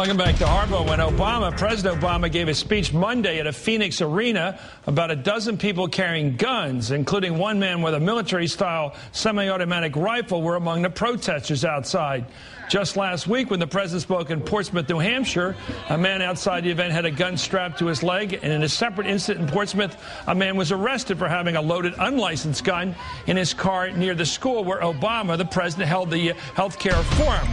Welcome back to Hardball. When President Obama gave a speech Monday at a Phoenix arena, about a dozen people carrying guns, including one man with a military-style semi-automatic rifle, were among the protesters outside. Just last week, when the president spoke in Portsmouth, New Hampshire, a man outside the event had a gun strapped to his leg, and in a separate incident in Portsmouth, a man was arrested for having a loaded, unlicensed gun in his car near the school where Obama, the president, held the health care forum.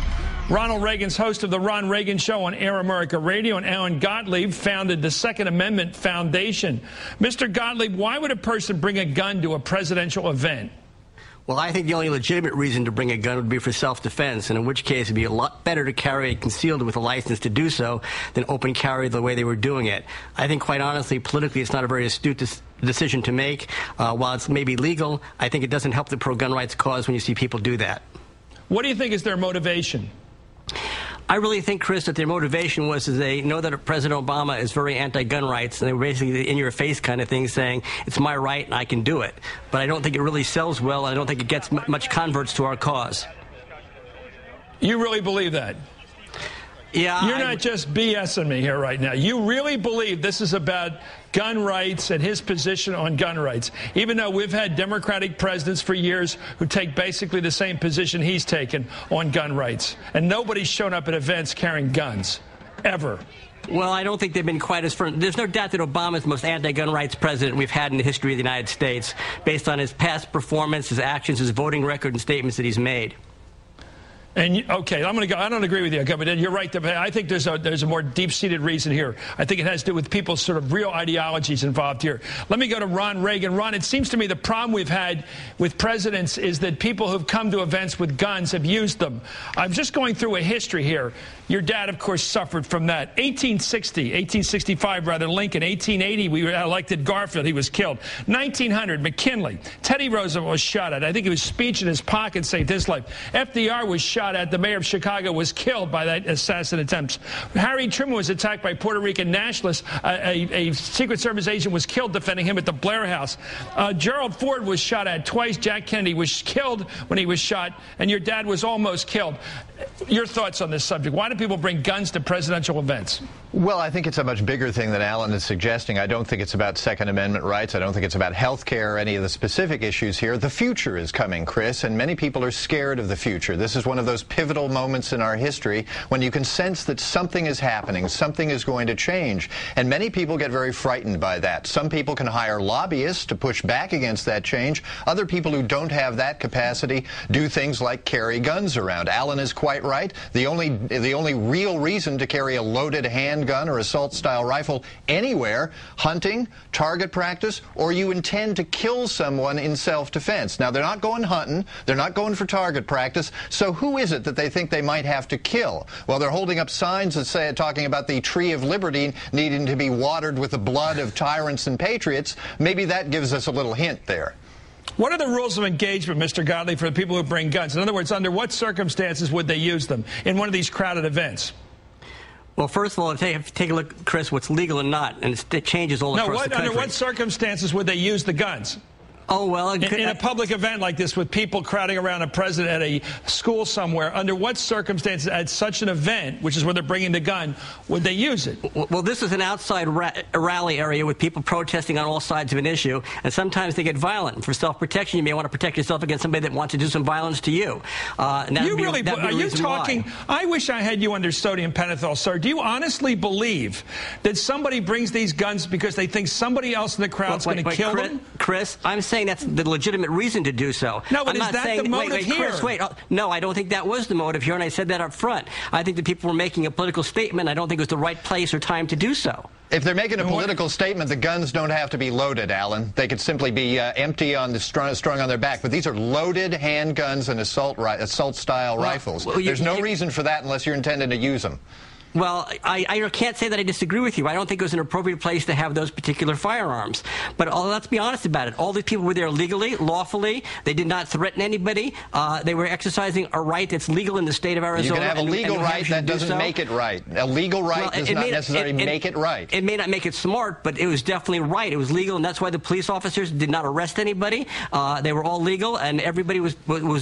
Ronald Reagan's host of the Ron Reagan Show on Air America Radio, and Alan Gottlieb founded the Second Amendment Foundation. Mr. Gottlieb, why would a person bring a gun to a presidential event? Well, I think the only legitimate reason to bring a gun would be for self-defense, and in which case it would be a lot better to carry it concealed with a license to do so than open carry the way they were doing it. I think, quite honestly, politically it's not a very astute decision to make. While it's maybe legal, I think it doesn't help the pro-gun rights cause when you see people do that. What do you think is their motivation? I really think, Chris, that their motivation was that they know that President Obama is very anti-gun rights, and they were basically in-your-face kind of thing, saying, it's my right and I can do it. But I don't think it really sells well, and I don't think it gets much converts to our cause. You really believe that? Yeah. You're not just BSing me here right now. You really believe this is about gun rights and his position on gun rights, even though we've had Democratic presidents for years who take basically the same position he's taken on gun rights. And nobody's shown up at events carrying guns, ever. Well, I don't think they've been quite as firm. There's no doubt that Obama is the most anti-gun rights president we've had in the history of the United States, based on his past performance, his actions, his voting record, and statements that he's made. And okay, I'm going to go. I don't agree with you, but you're right. I think there's a more deep-seated reason here. I think it has to do with people's sort of real ideologies involved here. Let me go to Ron Reagan. Ron, it seems to me the problem we've had with presidents is that people who've come to events with guns have used them. I'm just going through a history here. Your dad, of course, suffered from that. 1865, Lincoln. 1880, we elected Garfield. He was killed. 1900, McKinley. Teddy Roosevelt was shot at. I think his speech in his pocket saved his life. FDR was shot at. The mayor of Chicago was killed by that assassin attempt. Harry Truman was attacked by Puerto Rican nationalists. A Secret Service agent was killed defending him at the Blair House. Gerald Ford was shot at twice. Jack Kennedy was killed when he was shot, and your dad was almost killed. Your thoughts on this subject? Why do people bring guns to presidential events? Well, I think it's a much bigger thing than Alan is suggesting. I don't think it's about Second Amendment rights. I don't think it's about health care or any of the specific issues here. The future is coming, Chris, and many people are scared of the future. This is one of those pivotal moments in our history when you can sense that something is happening, something is going to change. And many people get very frightened by that. Some people can hire lobbyists to push back against that change. Other people who don't have that capacity do things like carry guns around. Alan is quite right. The only real reason to carry a loaded handgun or assault-style rifle anywhere, hunting, target practice, or you intend to kill someone in self-defense. Now, they're not going hunting. They're not going for target practice. So who is it that they think they might have to kill? Well, they're holding up signs that say, talking about the Tree of Liberty needing to be watered with the blood of tyrants and patriots. Maybe that gives us a little hint there. What are the rules of engagement, Mr. Gottlieb, for the people who bring guns? In other words, under what circumstances would they use them in one of these crowded events? Well, first of all, take a look, Chris, what's legal and not, and it changes all across the country. Under what circumstances would they use the guns? Oh, well, in a public event like this with people crowding around a president at a school somewhere, under what circumstances at such an event, which is where they're bringing the gun, would they use it? Well, this is an outside rally area with people protesting on all sides of an issue, and sometimes they get violent. For self-protection, you may want to protect yourself against somebody that wants to do some violence to you. Are you talking? Why. I wish I had you under sodium pentothal, sir. Do you honestly believe that somebody brings these guns because they think somebody else in the crowd's going to kill them? Chris, I'm saying that's the legitimate reason to do so. No, but is that the motive here? Chris, wait. No, I don't think that was the motive here, and I said that up front. I think that people were making a political statement. I don't think it was the right place or time to do so. If they're making a political statement, the guns don't have to be loaded, Alan. They could simply be empty on the strung on their back. But these are loaded handguns and assault-style rifles. There's no reason for that unless you're intending to use them. Well, I can't say that I disagree with you. I don't think it was an appropriate place to have those particular firearms. But let's be honest about it. All these people were there legally, lawfully. They did not threaten anybody. They were exercising a right that's legal in the state of Arizona. You can have a legal right. That doesn't make it right. A legal right does not necessarily make it right. It may not make it smart, but it was definitely right. It was legal, and that's why the police officers did not arrest anybody. They were all legal, and everybody was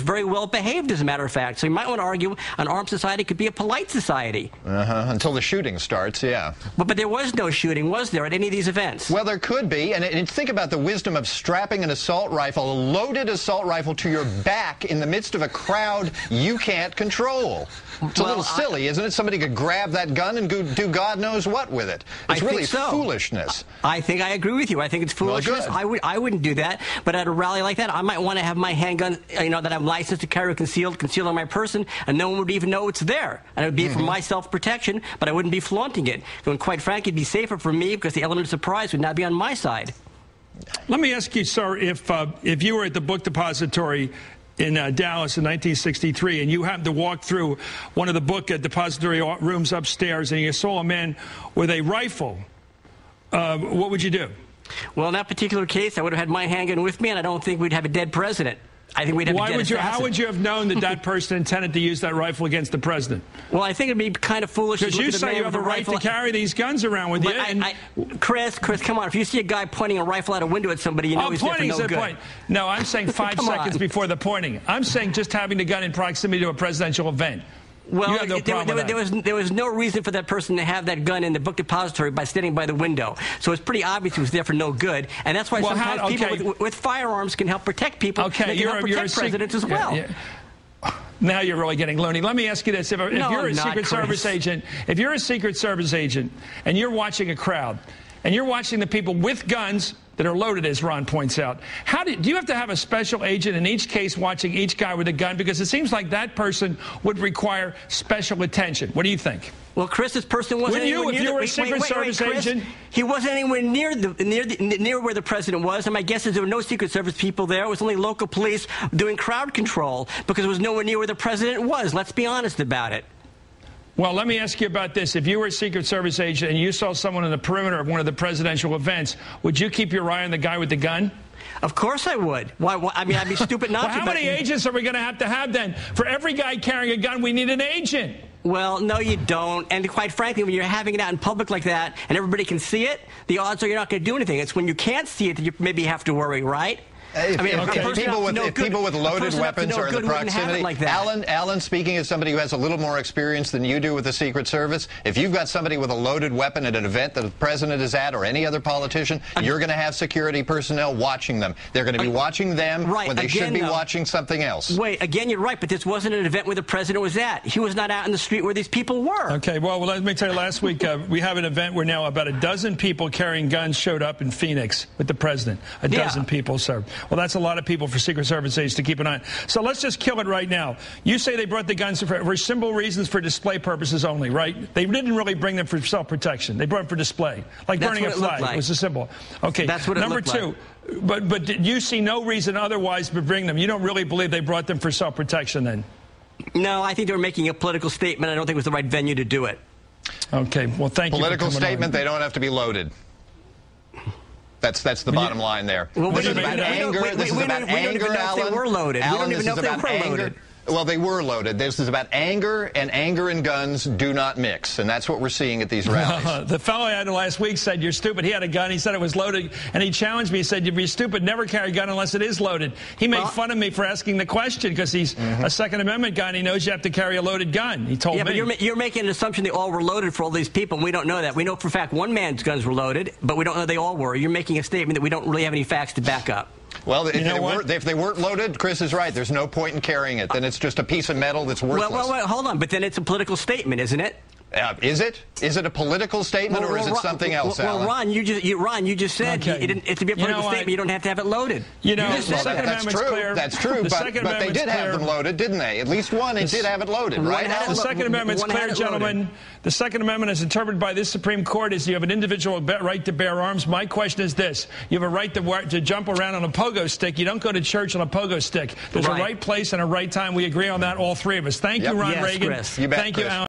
very well behaved, as a matter of fact. So you might want to argue an armed society could be a polite society. Uh-huh. Until the shooting starts, yeah. But there was no shooting, was there, at any of these events? Well, there could be. And think about the wisdom of strapping an assault rifle, a loaded assault rifle, to your back in the midst of a crowd you can't control. It's a little silly, isn't it? Somebody could grab that gun and do God knows what with it. It's really foolishness. I think I agree with you. I think it's foolishness. Well, I wouldn't do that. But at a rally like that, I might want to have my handgun, that I'm licensed to carry concealed on my person, and no one would even know it's there. And it would be for my self-protection, but I wouldn't be flaunting it. And quite frankly, it'd be safer for me because the element of surprise would not be on my side. Let me ask you, sir, if you were at the book depository in Dallas in 1963, and you happened to walk through one of the book depository rooms upstairs, and you saw a man with a rifle, what would you do? Well, in that particular case, I would have had my handgun with me, and I don't think we'd have a dead president. I think we'd have a dead assassin. How would you have known that person intended to use that rifle against the president? Well, I think it'd be kind of foolish. Because you say you have a right to carry these guns around with you. Chris, come on. If you see a guy pointing a rifle out a window at somebody, you know he's there for no good. No, I'm saying 5 seconds before the pointing. I'm saying just having the gun in proximity to a presidential event. Well, you have no problem with that. there was no reason for that person to have that gun in the book depository by standing by the window. So it's pretty obvious he was there for no good. And that's why sometimes people with firearms can help protect people. Okay, you're help protect presidents as well. Yeah. Now you're really getting loony. Let me ask you this. If you're a Secret Service agent, if you're a Secret Service agent and you're watching a crowd and you're watching the people with guns that are loaded, as Ron points out, do you have to have a special agent in each case watching each guy with a gun? Because it seems like that person would require special attention. What do you think? Well, Chris, this person wasn't anywhere near. If you were a Secret Service agent, he wasn't anywhere near where the president was. And my guess is there were no Secret Service people there. It was only local police doing crowd control because it was nowhere near where the president was. Let's be honest about it. Well, let me ask you about this. If you were a Secret Service agent and you saw someone in the perimeter of one of the presidential events, would you keep your eye on the guy with the gun? Of course I would. Why? I mean, I'd be stupid not well, to. How many agents are we going to have then? For every guy carrying a gun, we need an agent. Well, no, you don't. And quite frankly, when you're having it out in public like that and everybody can see it, the odds are you're not going to do anything. It's when you can't see it that you maybe have to worry, right? If people with loaded weapons are in the proximity, like Alan, speaking as somebody who has a little more experience than you do with the Secret Service, if you've got somebody with a loaded weapon at an event that the president is at or any other politician, you're going to have security personnel watching them. They're going to be watching them when they should be watching something else. Wait, again, you're right, but this wasn't an event where the president was at. He was not out in the street where these people were. Okay, well, let me tell you, last week we have an event where now about a dozen people carrying guns showed up in Phoenix with the president. A dozen people, sir. Well, that's a lot of people for Secret Service agents to keep an eye on. So let's just kill it right now. You say they brought the guns for simple reasons, for display purposes only, right? They didn't really bring them for self-protection. They brought them for display, like burning a flag. It was a symbol. Okay, that's what it Number two, but you see no reason otherwise to bring them. You don't really believe they brought them for self-protection then? No, I think they were making a political statement. I don't think it was the right venue to do it. Okay, well, thank you. Political statement, they don't have to be loaded. That's the bottom line there. Well, this is about anger. This is about anger, Alan. They were loaded. We don't even know if they were loaded. Well, they were loaded. This is about anger, and anger and guns do not mix, and that's what we're seeing at these rallies. The fellow I had last week said, you're stupid. He had a gun. He said it was loaded, and he challenged me. He said, you'd be stupid. Never carry a gun unless it is loaded. He made fun of me for asking the question because he's a Second Amendment guy, and he knows you have to carry a loaded gun. He told me. Yeah, but you're making an assumption they all were loaded for all these people, and we don't know that. We know for a fact one man's guns were loaded, but we don't know they all were. You're making a statement that we don't really have any facts to back up. Well, if they weren't loaded, Chris is right. There's no point in carrying it. Then it's just a piece of metal that's worthless. Well, hold on. But then it's a political statement, isn't it? Is it? Is it a political statement, or is it something else, Alan? Well, Ron, you just said it's to be a political statement. You don't have to have it loaded. That's true. That's true. But they did have them loaded, didn't they? At least one did have it loaded, right? The Second Amendment's clear, gentlemen. The Second Amendment, as interpreted by this Supreme Court, is you have an individual right to bear arms. My question is this: you have a right to jump around on a pogo stick. You don't go to church on a pogo stick. There's a right place and a right time. We agree on that, all three of us. Thank you, Ron Reagan. Chris. You bet, Thank you, Alan.